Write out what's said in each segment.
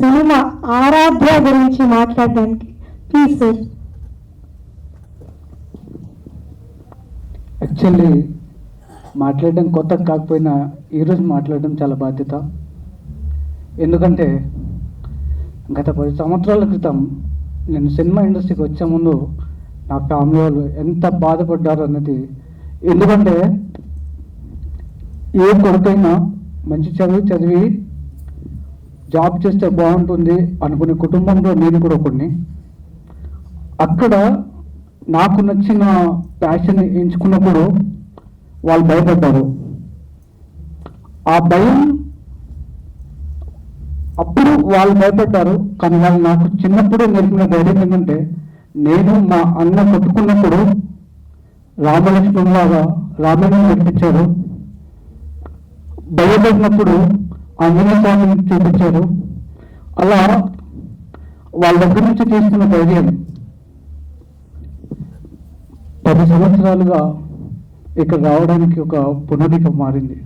Cinema ఆరాధ్య గురించి మాట్లాడడానికి please sir. Actually మాట్లాడడం కొత్త కాకపోయినా ఈరోజు మాట్లాడడం చాలా బాధ్యత. ఎందుకంటే గత 10 సంవత్సరాల క్రితం నేను సినిమా ఇండస్ట్రీకి వచ్చే ముందు నా ఫ్యామిలీ వాళ్ళు ఎంత బాధపడ్డారు అన్నది. ఎందుకంటే ఏ కొడుకైనా మంచి చదివి జాబ్ చేస్తే బాగుంటుంది అనుకునే కుటుంబంలో నేను కూడా ఒకడిని. అక్కడ నాకు నచ్చిన ప్యాషన్ ఎంచుకున్నప్పుడు వాళ్ళు భయపడ్డారు. ఆ భయం అప్పుడు వాళ్ళు భయపడ్డారు, కానీ వాళ్ళు నాకు చిన్నప్పుడు నేర్పిన ధైర్యం ఏంటంటే, నేను మా అన్న కొట్టుకున్నప్పుడు రామలక్ష్మణులాగా రామాయణం నేర్పించారు, భయపడినప్పుడు ఆంజనేయ స్వామిని చూపించారు. అలా వాళ్ళ దగ్గర నుంచి తీసుకున్న ధైర్యం 10 సంవత్సరాలుగా ఇక్కడ రావడానికి ఒక పునాదిగా మారింది.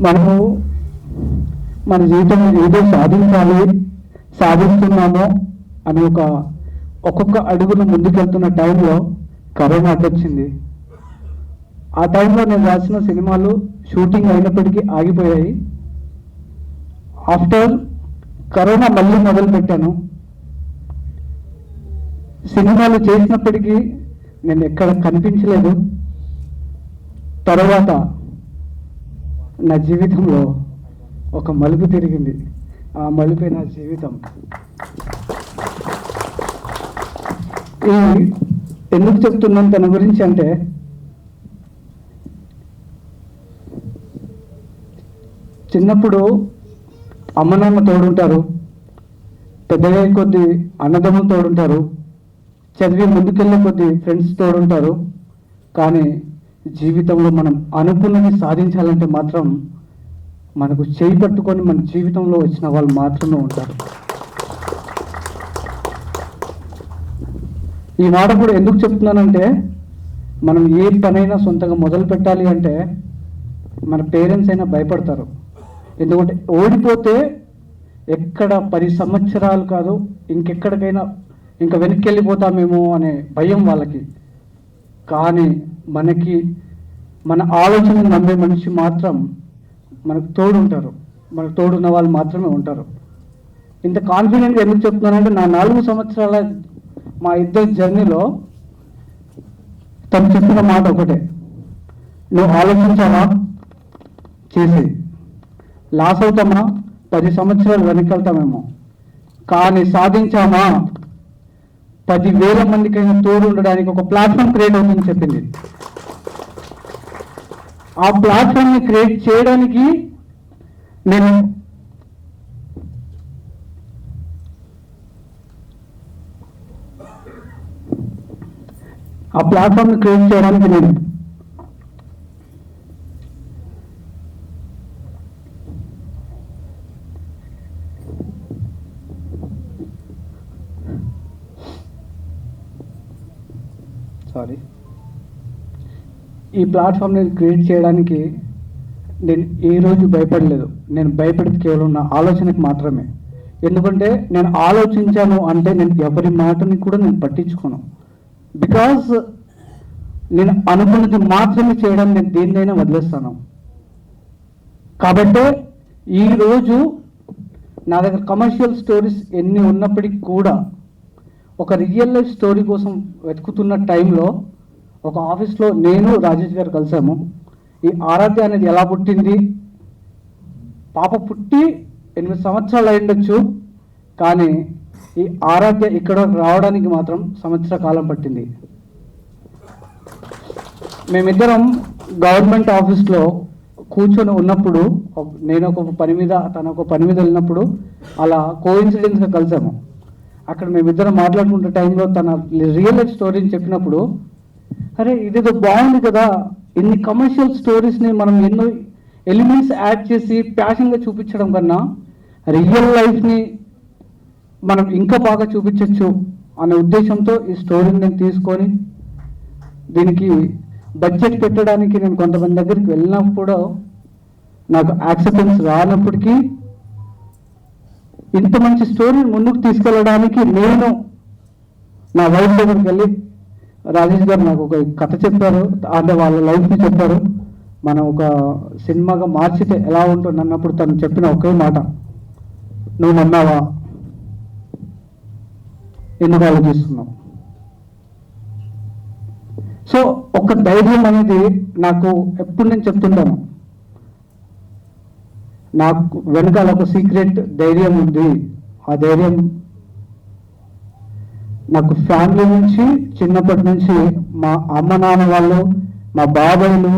మనము మన జీవితం ఏదో సాధిస్తున్నామో అని ఒక్కొక్క అడుగును ముందుకెళ్తున్న టైంలో కరోనా అడ్డొచ్చింది. ఆ టైంలో నేను రాసిన సినిమాలు షూటింగ్ అయినప్పటికీ ఆగిపోయాయి. ఆఫ్టర్ కరోనా మళ్ళీ మొదలు పెట్టాను. సినిమాలు చేసినప్పటికీ నేను ఎక్కడ కనిపించలేదు. తర్వాత నా జీవితంలో ఒక మలుపు తిరిగింది. ఆ మలుపే నా జీవితం. ఎందుకు చెప్తున్నాను తన గురించి అంటే, చిన్నప్పుడు అమ్మ నాన్న తోడుంటారు, పెద్దగా కొద్ది అన్నదమ్ములు తోడుంటారు, చదివి ముందుకెళ్ళే కొద్ది ఫ్రెండ్స్ తోడుంటారు. కానీ జీవితంలో మనం అనుకున్నది సాధించాలంటే మాత్రం మనకు చేయి పట్టుకొని మన జీవితంలో వచ్చిన వాళ్ళు మాత్రమే ఉంటారు. ఈ మాట కూడా ఎందుకు చెప్తున్నానంటే, మనం ఏ పనైనా సొంతంగా మొదలు పెట్టాలి అంటే మన పేరెంట్స్ అయినా భయపడతారు. ఎందుకంటే ఓడిపోతే ఎక్కడ 10 సంవత్సరాలు కాదు ఇంకెక్కడికైనా ఇంకా వెనక్కి వెళ్ళిపోతామేమో అనే భయం వాళ్ళకి. కానీ మన ఆలోచన నమ్మే మనిషి మాత్రం మనకు తోడుంటారు, మనకు తోడున్న వాళ్ళు మాత్రమే ఉంటారు. ఇంత కాన్ఫిడెంట్గా ఎందుకు చెప్తున్నానంటే, నా 4 సంవత్సరాల మా ఇద్దరి జర్నీలో తను చెప్పిన మాట ఒకటే, నువ్వు ఆలోచించావా చేసి లాస్ అవుతామా 10 సంవత్సరాలు వెనకెళ్తామేమో, కానీ సాధించామా 10,000 మందికైనా తోడు ఉండడానికి ఒక ప్లాట్ఫామ్ క్రియేట్ అవుతుందని చెప్పింది. ఆ ప్లాట్ఫామ్ని క్రియేట్ చేయడానికి నేను ఈ ప్లాట్ఫామ్ని క్రియేట్ చేయడానికి నేను ఏ రోజు భయపడలేదు. నేను భయపడేది కేవలం నా ఆలోచనకి మాత్రమే. ఎందుకంటే నేను ఆలోచించాను అంటే నేను ఎవరి మాటని కూడా నేను పట్టించుకోను. బికాజ్ నేను అనుకున్నది మాత్రమే చేయడం, నేను దేన్నైనా వదిలేస్తాను. కాబట్టి ఈరోజు నా దగ్గర కమర్షియల్ స్టోరీస్ ఎన్ని ఉన్నప్పటికీ కూడా ఒక రియల్ లైఫ్ స్టోరీ కోసం వెతుకుతున్న టైంలో ఒక ఆఫీస్లో నేను రాజేష్ గారు కలిసాము. ఈ ఆరాధ్య అనేది ఎలా పుట్టింది, పాప పుట్టి 8 సంవత్సరాలు అయ్యుండొచ్చు, కానీ ఈ ఆరాధ్య ఇక్కడ రావడానికి మాత్రం సంవత్సర కాలం పట్టింది. మేమిద్దరం గవర్నమెంట్ ఆఫీస్లో కూర్చొని ఉన్నప్పుడు, నేను ఒక పని మీద తను ఒక పని మీద వెళ్ళినప్పుడు అలా కోఇన్సిడెన్స్గా కలిసాము. అక్కడ మేమిద్దరం మాట్లాడుకుంటే టైంలో తన రియల్ లైఫ్ స్టోరీని చెప్పినప్పుడు అరే ఇదేదో బాగుంది కదా, ఇన్ని కమర్షియల్ స్టోరీస్ని మనం ఎన్నో ఎలిమెంట్స్ యాడ్ చేసి ప్యాషన్గా చూపించడం కన్నా రియల్ లైఫ్ని మనం ఇంకా బాగా చూపించవచ్చు అనే ఉద్దేశంతో ఈ స్టోరీని నేను తీసుకొని దీనికి బడ్జెట్ పెట్టడానికి నేను కొంతమంది దగ్గరికి వెళ్ళినప్పుడు నాకు యాక్సెప్టెన్స్ రానప్పటికీ ఇంత మంచి స్టోరీని ముందుకు తీసుకెళ్ళడానికి నేను నా వైఫ్ దగ్గరికి వెళ్ళి రాజేష్ గారు నాకు ఒక కథ చెప్పారు, అంటే వాళ్ళ లైఫ్ని చెప్పారు, మనం ఒక సినిమాగా మార్చితే ఎలా ఉంటుంది అన్నప్పుడు తను చెప్పిన ఒకే మాట, నువ్వు నమ్మావా, ఎందుకు ఆలోచిస్తున్నావు. సో ఒక ధైర్యం అనేది నాకు ఎప్పుడు నేను చెప్తుంటాను, నాకు వెనకాల ఒక సీక్రెట్ ధైర్యం ఉంది. ఆ ధైర్యం నాకు ఫ్యామిలీ నుంచి చిన్నప్పటి నుంచి మా అమ్మ నాన్న వాళ్ళు, మా బాబాయిలు,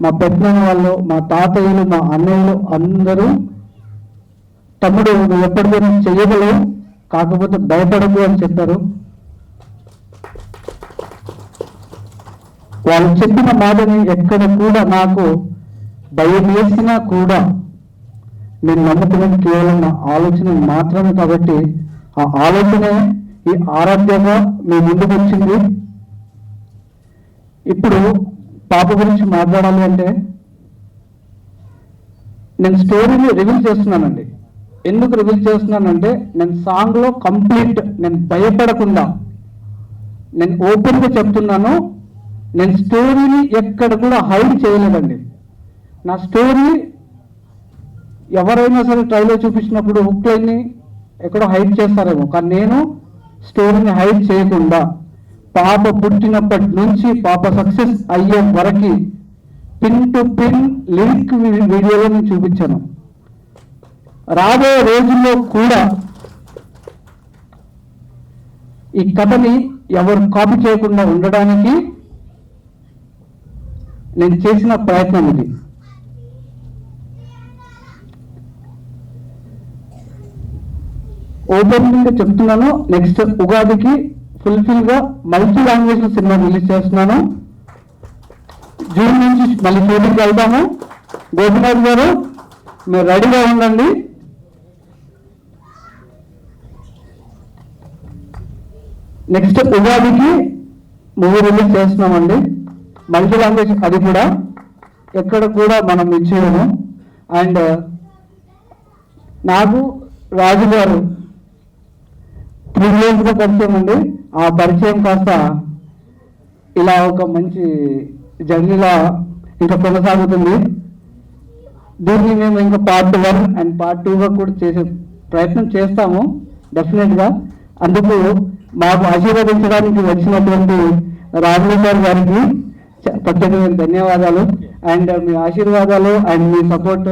మా పెద్దనాన్న వాళ్ళు, మా తాతయ్యలు, మా అన్నయ్యలు అందరూ తమ్ముడు నువ్వు ఎప్పటికైనా చెయ్యగలవు, కాకపోతే భయపడకు అని చెప్పారు. వాళ్ళు చెప్పిన మాటని ఎక్కడ కూడా నాకు భయం వేసినా కూడా నేను నమ్ముకున్నది కేవలం నా ఆలోచన మాత్రమే. కాబట్టి ఆ ఆలోచనే ఈ ఆరాధ్యంగా మీ ముందుకు వచ్చింది. ఇప్పుడు పాప గురించి మాట్లాడాలి అంటే నేను స్టోరీని రివీల్ చేస్తున్నానండి. ఎందుకు రివీల్ చేస్తున్నానంటే నేను సాంగ్లో కంప్లీట్ నేను భయపడకుండా నేను ఓపెన్గా చెప్తున్నాను. నేను స్టోరీని ఎక్కడ కూడా హైడ్ చేయలేదండి. నా స్టోరీ ఎవరైనా సరే ట్రైలర్ చూపించినప్పుడు హుక్ లైన్ని ఎక్కడో హైడ్ చేస్తారేమో, కానీ నేను స్టోరీని హైడ్ చేయకుండా పాప పుట్టినప్పటి నుంచి పాప సక్సెస్ అయ్యే వరకు పిన్ టు పిన్ లిరిక్ వీడియోలో నేను చూపించాను. రాబోయే రోజుల్లో కూడా ఈ కథని ఎవరు కాపీ చేయకుండా ఉండడానికి నేను చేసిన ప్రయత్నం ఇది. ఓపెనింగ్ చెప్తున్నాను, నెక్స్ట్ ఉగాదికి ఫుల్ఫిల్గా మల్టీ లాంగ్వేజ్ సినిమా రిలీజ్ చేస్తున్నాను. జూన్ నుంచి మళ్ళీ షూటింగ్కి వెళ్తాము. గోపినాథ్ గారు మీరు రెడీగా ఉండండి. నెక్స్ట్ ఉగాదికి మూవీ రిలీజ్ చేస్తున్నామండి, మల్టీ లాంగ్వేజ్. అది కూడా ఎక్కడ కూడా మనం ఇచ్చేయము. అండ్ నాకు రాజు గారు ప్రివిలేజ్గా పరిచయం అండి. ఆ పరిచయం కాస్త ఇలా ఒక మంచి జర్నీలా ఇంకా కొనసాగుతుంది. దీన్ని మేము ఇంకా పార్ట్ 1 అండ్ పార్ట్ 2గా కూడా చేసే ప్రయత్నం చేస్తాము డెఫినెట్గా. అందుకు మాకు ఆశీర్వదించడానికి వచ్చినటువంటి రాజేశ్వర్ గారికి ప్రత్యేకమైన ధన్యవాదాలు. అండ్ మీ ఆశీర్వాదాలు అండ్ మీ సపోర్ట్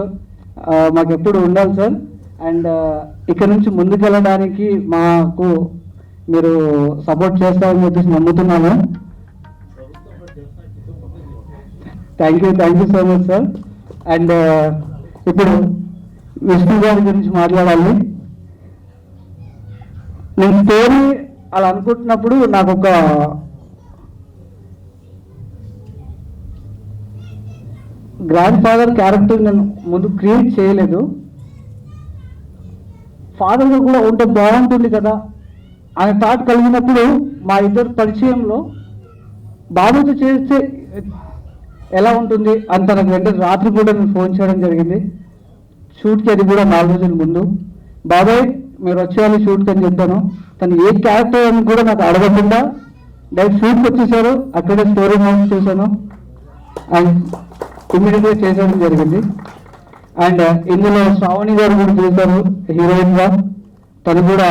మాకు ఎప్పుడు ఉండాలి సార్. అండ్ ఇక్కడ నుంచి ముందుకెళ్ళడానికి మాకు మీరు సపోర్ట్ చేస్తారని చెప్పేసి నమ్ముతున్నాను. Thank you so much sir. And ఇప్పుడు విష్ణు గారి గురించి మాట్లాడాలి. నేను స్టోరీ అలా అనుకుంటున్నప్పుడు నాకు ఒక గ్రాండ్ ఫాదర్ క్యారెక్టర్ నేను ముందు క్రియేట్ చేయలేదు. ఫాదర్గా కూడా ఉంటే బాగుంటుంది కదా అనే థాట్ కలిగినప్పుడు మా ఇద్దరు పరిచయంలో బాబుతో చేస్తే ఎలా ఉంటుంది అని తనకు వెంటనే రాత్రి కూడా నేను ఫోన్ చేయడం జరిగింది. షూట్కి అది కూడా 4 రోజుల ముందు. బాబాయ్ మీరు వచ్చేయాలి షూట్కి అని చెప్పాను. తను ఏ క్యారెక్టర్ అని కూడా నాకు అడగకుండా డైరెక్ట్ షూట్కి వచ్చేసారు. అక్కడే స్టోరీ నోట్స్ చేశాను అండ్ ఇమ్మీడియట్గా చేసేయడం జరిగింది. అండ్ ఇందులో శ్రావణి గారు కూడా చేశారు హీరోయిన్గా. తను కూడా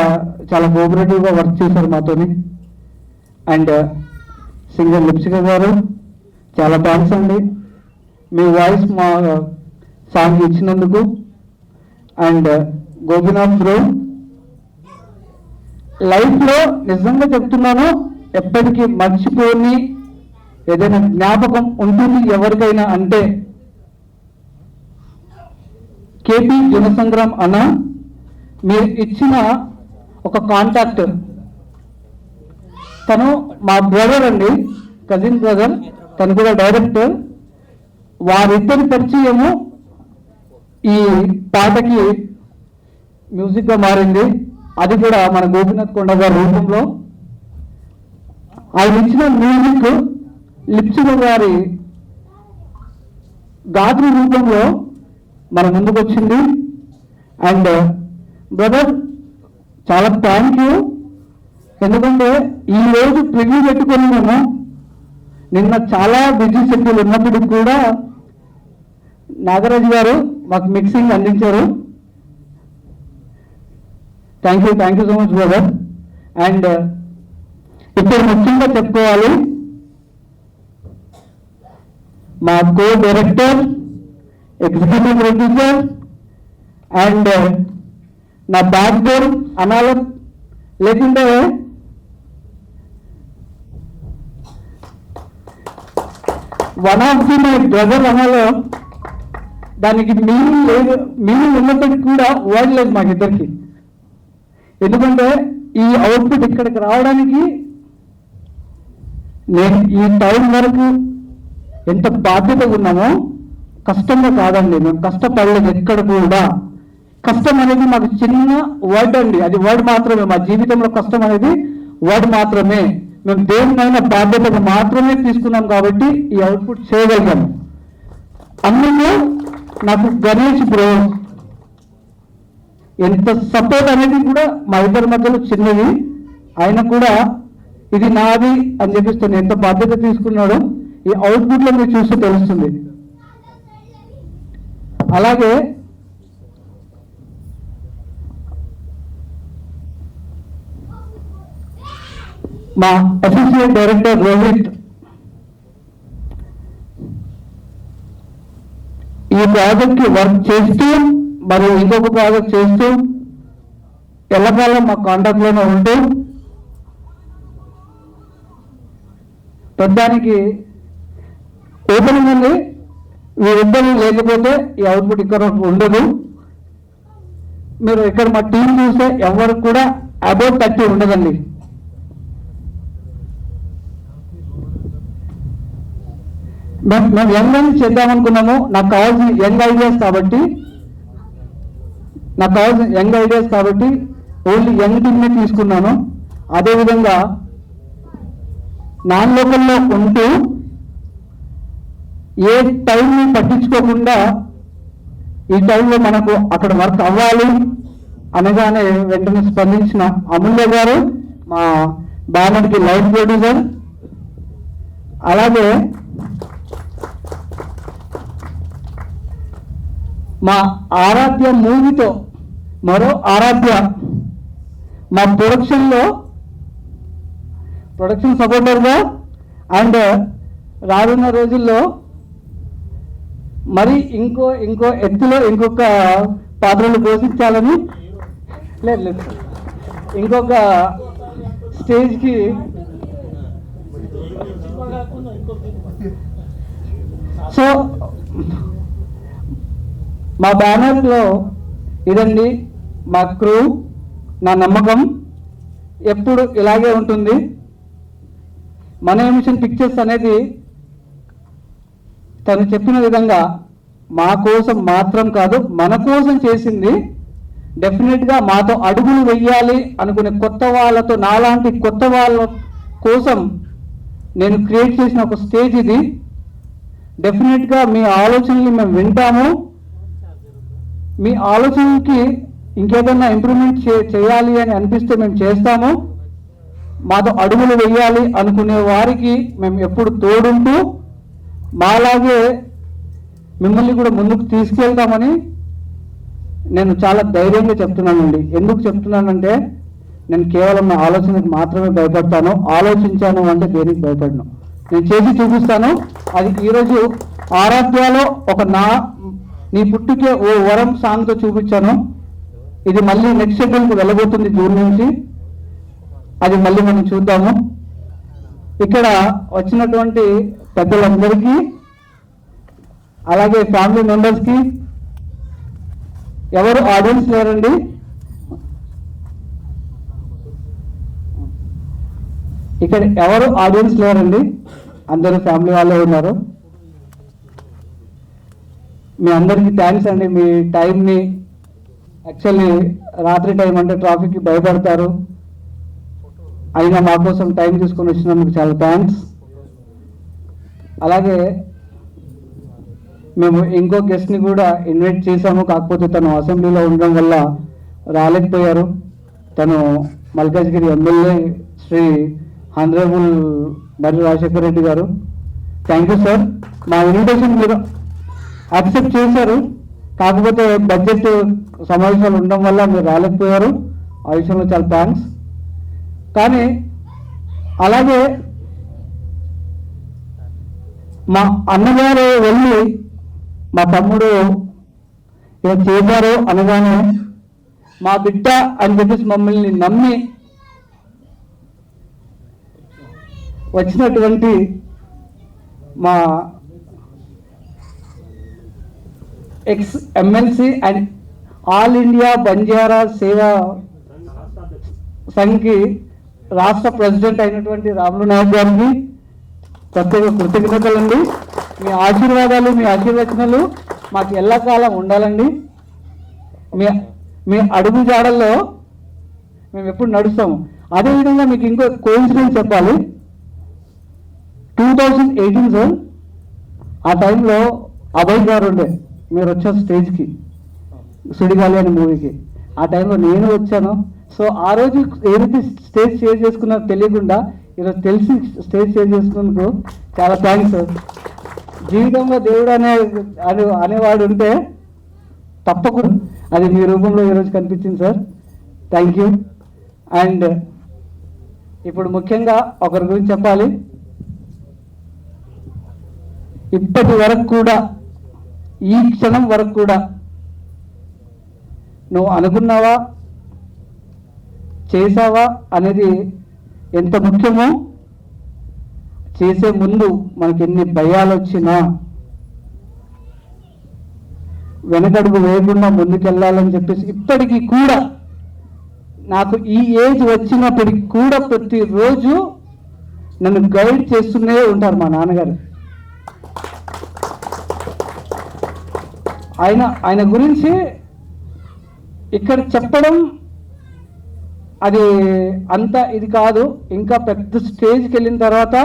చాలా కోఆపరేటివ్గా వర్క్ చేశారు మాతోని. అండ్ సింగర్ లిప్సిక గారు చాలా థ్యాంక్స్ అండి, మీ వాయిస్ మా సాంగ్ ఇచ్చినందుకు. అండ్ గోపినాథ్ బ్రో, లైఫ్లో నిజంగా చెప్తున్నాను ఎప్పటికీ మర్చిపోని ఏదైనా జ్ఞాపకం ఉంటుంది ఎవరికైనా అంటే కేపీ జనసంగ్రామ్ అన్న మీరు ఇచ్చిన ఒక కాంటాక్ట్. తను మా బ్రదర్ అండి. కజిన్ బ్రదర్, తను కూడా డైరెక్టర్. వారిద్దరి పరిచయము ఈ పాటకి మ్యూజిక్గా మారింది. అది కూడా మన గోపీనాథ్ కొండ గారి రూపంలో. ఆయన ఇచ్చిన మ్యూజిక్ లిప్సిక గారి గాత్రి రూపంలో మన ముందుకు వచ్చింది. అండ్ బ్రదర్ చాలా థ్యాంక్ యూ. ఎందుకంటే ఈ రోజు ప్రివ్యూ పెట్టుకొని మేము నిన్న చాలా బిజీ షెడ్యూల్ ఉన్నప్పటికీ కూడా నాగరాజు గారు మాకు మిక్సింగ్ అందించారు. Thank you so much brother. And ఇప్పుడు ముఖ్యంగా చెప్పుకోవాలి, మా co director, executive producer and నా బ్యాక్ బోన్ అనాల, లేకుంటే one of the my brother అనాలో దానికి మీనింగ్ లేదు. మీనింగ్ ఉన్నప్పటికీ కూడా వర్డ్ లేదు మాకు ఇద్దరికి. ఎందుకంటే ఈ అవుట్పుట్ ఇక్కడికి రావడానికి నేను ఈ టైం వరకు ఎంత బాధ్యతగా ఉన్నామో కష్టంగా కాదండి. మేము కష్టపడలేదు ఎక్కడ కూడా. కష్టం అనేది మాకు చిన్న వర్డ్ అండి, అది వర్డ్ మాత్రమే. మా జీవితంలో కష్టం అనేది వర్డ్ మాత్రమే. మేము దేనినైనా బాధ్యతగా మాత్రమే తీసుకున్నాం కాబట్టి ఈ అవుట్పుట్ చేయగలిగాము. అందులో నాకు గణేష్ బ్రో ఎంత సపోర్ట్ అనేది కూడా మా ఇద్దరి మధ్యలో చిన్నది. ఆయన కూడా ఇది నాది అని చెప్పిస్తాను ఎంత బాధ్యత తీసుకున్నాడో ఈ అవుట్పుట్లో మీరు చూస్తే తెలుస్తుంది. అలాగే మా అసోసియేట్ డైరెక్టర్ రోహిత్ ఈ ప్రాజెక్ట్ వర్క్ చేస్తూ మరియు ఇంకొక ప్రాజెక్ట్ చేస్తూ ఎల్లకాలం మా కాంటాక్ట్లోనే ఉంటూ ప్రధానికి ఓపెనింగ్ ఉంది. వీరిద్దరు లేకపోతే ఈ అవుట్పుట్ ఇక్కడ ఉండదు. మీరు ఇక్కడ మా టీం చూస్తే ఎవరికి కూడా అబౌట్ 30 ఉండదండి. మేము యంగ్ చేద్దామనుకున్నాము. నాకు కావాల్సిన యంగ్ ఐడియాస్ కాబట్టి ఓన్లీ యంగ్ టీమ్నే తీసుకున్నాను. అదేవిధంగా నాన్ లోకల్లో ఉంటూ ఏ టైంని పట్టించుకోకుండా ఈ టైంలో మనకు అక్కడ వర్క్ అవ్వాలి అనగానే వెంటనే స్పందించిన అమూల్య గారు, మా బ్యానర్కి లైవ్ ప్రొడ్యూసర్. అలాగే మా ఆరాధ్య మూవీతో మరో ఆరాధ్య మా ప్రొడక్షన్ సపోర్టర్గా అండ్ రానున్న రోజుల్లో మరి ఇంకో ఎత్తులో ఇంకొక పాత్రలు పోషించాలని లేదు ఇంకొక స్టేజ్కి సో మా బ్యానర్లో ఇదండి మా క్రూ. నా నమ్మకం ఎప్పుడు ఇలాగే ఉంటుంది. మన ఎమిషన్ పిక్చర్స్ అనేది తను చెప్పిన విధంగా మా కోసం మాత్రం కాదు, మన కోసం చేసింది. డెఫినెట్గా మాతో అడుగులు వెయ్యాలి అనుకునే కొత్త వాళ్ళతో, నాలాంటి కొత్త వాళ్ళ కోసం నేను క్రియేట్ చేసిన ఒక స్టేజ్ ఇది. డెఫినెట్గా మీ ఆలోచనలు మేము వింటాము. మీ ఆలోచనకి ఇంకేదన్నా ఇంప్రూవ్మెంట్ చేయాలి అని అనిపిస్తే మేము చేస్తాము. మాతో అడుగులు వెయ్యాలి అనుకునే వారికి మేము ఎప్పుడు తోడుంటూ మాలాగే మిమ్మల్ని కూడా ముందుకు తీసుకెళ్తామని నేను చాలా ధైర్యంగా చెప్తున్నానండి. ఎందుకు చెప్తున్నానంటే నేను కేవలం నా ఆలోచనకు మాత్రమే భయపడతాను. ఆలోచించాను అంటే దేనికి భయపడను, నేను చేసి చూపిస్తాను. అది ఈరోజు ఆరాధ్యాలో ఒక నీ పుట్టుకే ఓ వరం సాంగ్తో చూపించాను. ఇది మళ్ళీ నెక్స్ట్ షెడ్యూల్కి వెళ్ళబోతుంది జూన్ నుంచి. అది మళ్ళీ మనం చూద్దాము. ఇక్కడ వచ్చినటువంటి పెద్దలందరికీ అలాగే ఫ్యామిలీ మెంబర్స్కి, ఎవరు ఆడియన్స్ లేరండి, ఇక్కడ ఎవరు ఆడియన్స్ లేరండి, అందరూ ఫ్యామిలీ వాళ్ళే ఉన్నారు. మీ అందరికీ థ్యాంక్స్ అండి. మీ టైంని యాక్చువల్లీ రాత్రి టైం అంటే ట్రాఫిక్కి భయపడతారు, అయినా మా కోసం టైం తీసుకొని వచ్చినందుకు చాలా థ్యాంక్స్. అలాగే మేము ఇంకో గెస్ట్ని కూడా ఇన్వైట్ చేశాము, కాకపోతే తను అసెంబ్లీలో ఉండడం వల్ల రాలేకపోయారు. తను మల్కాజ్గిరి ఎమ్మెల్యే శ్రీ హానరబుల్ బర్రి రాజశేఖర రెడ్డి గారు. Thank you sir. మా ఇన్విటేషన్ మీరు యాక్సెప్ట్ చేశారు, కాకపోతే బడ్జెట్ సమావేశాలు ఉండడం వల్ల మీరు రాలేకపోయారు. ఆ విషయంలో చాలా థ్యాంక్స్. కానీ అలాగే మా అన్నగారు వెళ్ళి మా తమ్ముడు ఏం చేశారు అనగానే మా బిడ్డ అని చెప్పేసి మమ్మల్ని నమ్మి వచ్చినటువంటి మా X MLC and all India Banjara సేవా సంఘ్కి రాష్ట్ర ప్రెసిడెంట్ అయినటువంటి రాములు నాయక్ గారికి ప్రత్యేక కృతజ్ఞతలండి. మీ ఆశీర్వాదాలు, మీ ఆశీర్వచనాలు మాకు ఎల్లకాలం ఉండాలండి. మీ అడుగు జాడల్లో మేము ఎప్పుడు నడుస్తాము. అదేవిధంగా మీకు ఇంకో కోఇన్సిడెన్స్ చెప్పాలి. 2018 సార్, ఆ టైంలో అభయ్ గారు ఉండే, మీరు వచ్చారు స్టేజ్కి సుడిగాలి అనే మూవీకి. ఆ టైంలో నేను వచ్చాను. సో ఆ రోజు ఏదైతే స్టేజ్ షేర్ చేసుకున్నారో తెలియకుండా ఈరోజు తెలిసి స్టేజ్ షేర్ చేసుకున్నందుకు చాలా థ్యాంక్స్ సార్. జీవితంలో దేవుడు అనేవాడు ఉంటే తప్పకుండా అది మీ రూపంలో ఈరోజు కనిపించింది సార్. Thank you. అండ్ ఇప్పుడు ముఖ్యంగా ఒకరి గురించి చెప్పాలి. ఇప్పటి వరకు కూడా, ఈ క్షణం వరకు కూడా నువ్వు అనుకున్నావా, చేసావా అనేది ఎంత ముఖ్యమో, చేసే ముందు మనకి ఎన్ని భయాలు వచ్చినా వెనకడుగు వేయకుండా ముందుకెళ్ళాలని చెప్పేసి ఇప్పటికీ కూడా నాకు ఈ ఏజ్ వచ్చినప్పటికి కూడా ప్రతిరోజు నన్ను గైడ్ చేస్తూనే ఉంటారు మా నాన్నగారు. ఆయన గురించి ఇక్కడ చెప్పడం అది అంత ఇది కాదు. ఇంకా పెద్ద స్టేజ్కి వెళ్ళిన తర్వాత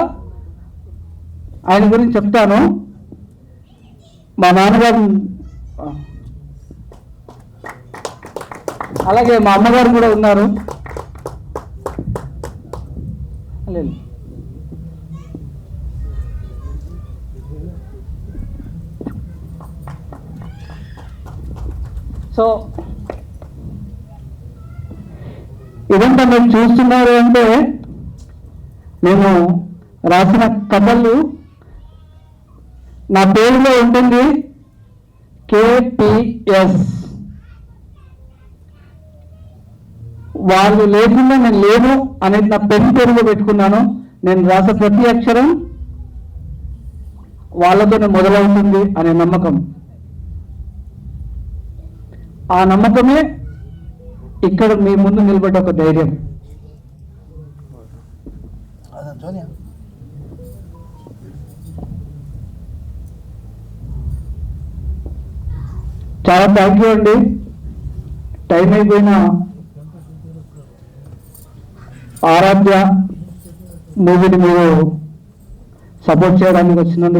ఆయన గురించి చెప్తాను. మా నాన్నగారు అలాగే మా అమ్మగారు కూడా ఉన్నారు. లేదు, సో ఇదంతా మీరు చూస్తున్నారు అంటే నేను రాసిన కథలు నా పేరులో ఉంటుంది KPS. వాళ్ళు లేకుండా నేను లేను అనేది నా పెన్ పేరులో పెట్టుకున్నాను. నేను రాసే ప్రతి అక్షరం వాళ్ళతోనే మొదలవుతుంది అనే నమ్మకం. ఆ నమ్మకమే ఇక్కడ మీ ముందు నిలబడ్డ ఒక ధైర్యం. చాలా థ్యాంక్ యూ అండి. టైం అయిపోయిన ఆరాధ్య మూవీని మీరు సపోర్ట్ చేయడానికి వచ్చినందుకు